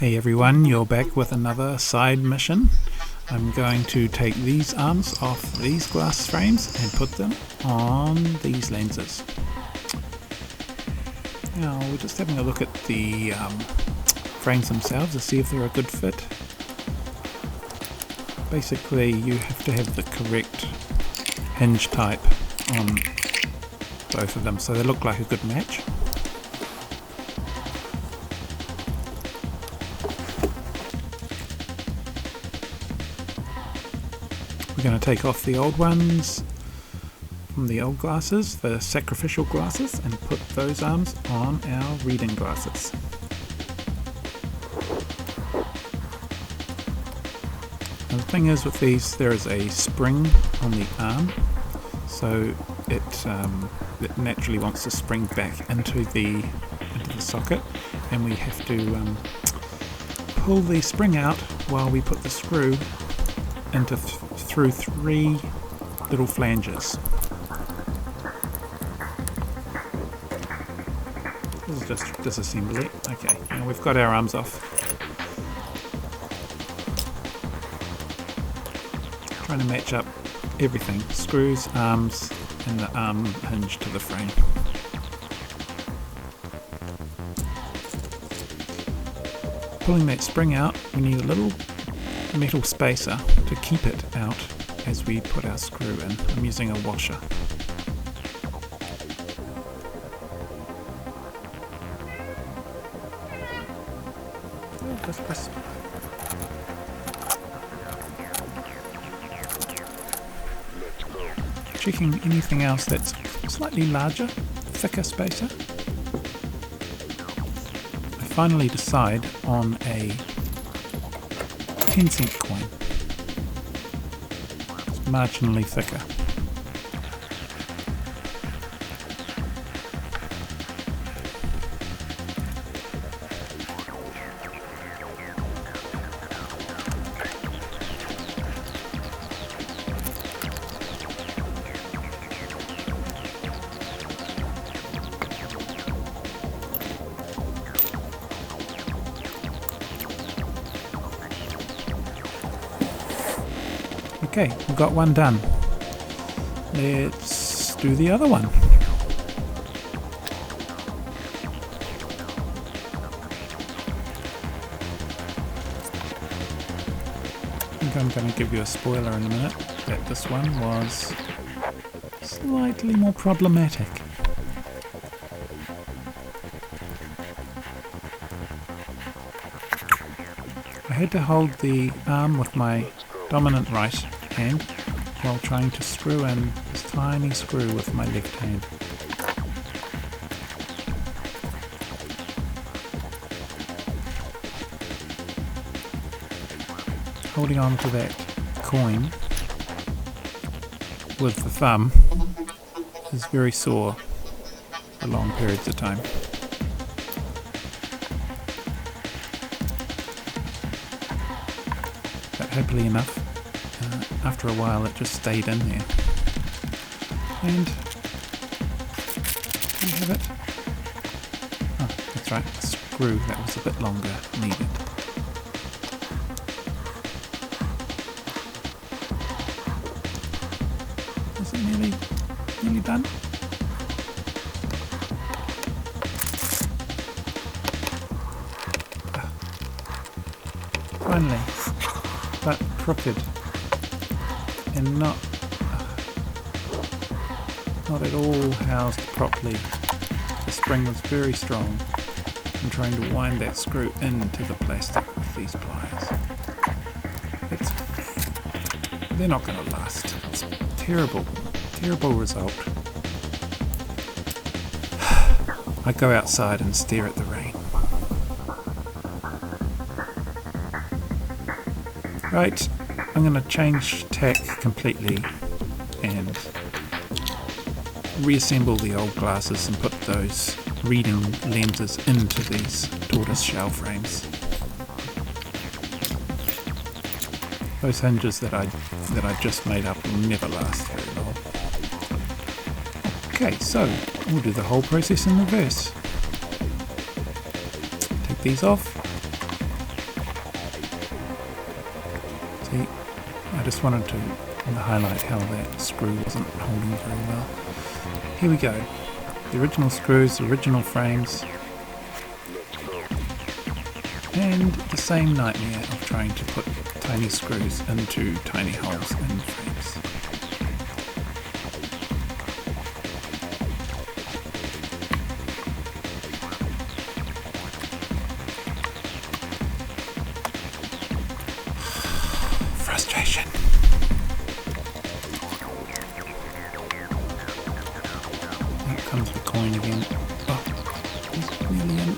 Hey everyone, you're back with another side mission. I'm going to take these arms off these glass frames and put them on these lenses. Now we're just having a look at the frames themselves to see if they're a good fit. Basically you have to have the correct hinge type on both of them so they look like a good match. We're going to take off the old ones from the old glasses, the sacrificial glasses, and put those arms on our reading glasses. Now the thing is with these, there is a spring on the arm, so it naturally wants to spring back into the socket, and we have to pull the spring out while we put the screw through three little flanges. This is just disassembly. Okay, now we've got our arms off. Trying to match up everything, screws, arms, and the arm hinge to the frame. Pulling that spring out, we need a little metal spacer to keep it out as we put our screw in. I'm using a washer. Checking anything else that's slightly larger, thicker spacer. I finally decide on a 10-cent coin. It's marginally thicker. Okay, we've got one done. Let's do the other one. I think I'm going to give you a spoiler in a minute that this one was slightly more problematic. I had to hold the arm with my dominant right hand while trying to screw in this tiny screw with my left hand. Holding on to that coin with the thumb is very sore for long periods of time. But happily enough, after a while it just stayed in there. And we have it. Oh, that's right, the screw that was a bit longer needed. Is it nearly done? Finally, but crooked. And not at all housed properly. The spring was very strong. I'm trying to wind that screw into the plastic with these pliers. They're not going to last. It's terrible result. I go outside and stare at the rain. Right. I'm going to change tack completely and reassemble the old glasses and put those reading lenses into these tortoise shell frames. Those hinges that I just made up will never last very long. Okay, so we'll do the whole process in reverse. Take these off, See, I just wanted to highlight how that screw wasn't holding very well. Here we go. The original screws, the original frames, and the same nightmare of trying to put tiny screws into tiny holes in frames. Frustration. Here comes the coin again. Oh, he's nearly in.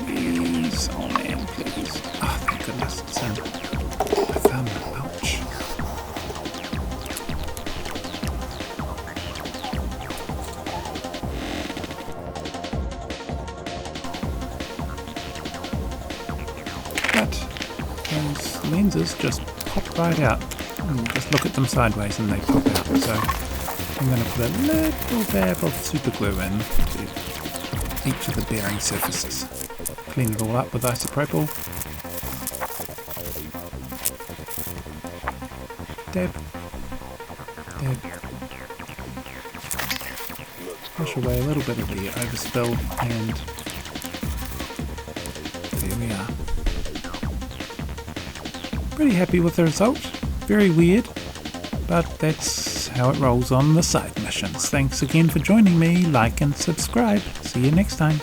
Please, oh man, please. Oh, thank goodness, it's in. I found it. Ouch. But those lenses just pop right out. Just look at them sideways and they pop out. So I'm going to put a little dab of super glue in to each of the bearing surfaces. Clean it all up with isopropyl. Dab. Dab. Push away a little bit of the overspill and there we are. Pretty happy with the result. Very weird, but that's how it rolls on the side missions. Thanks again for joining me. Like and subscribe. See you next time.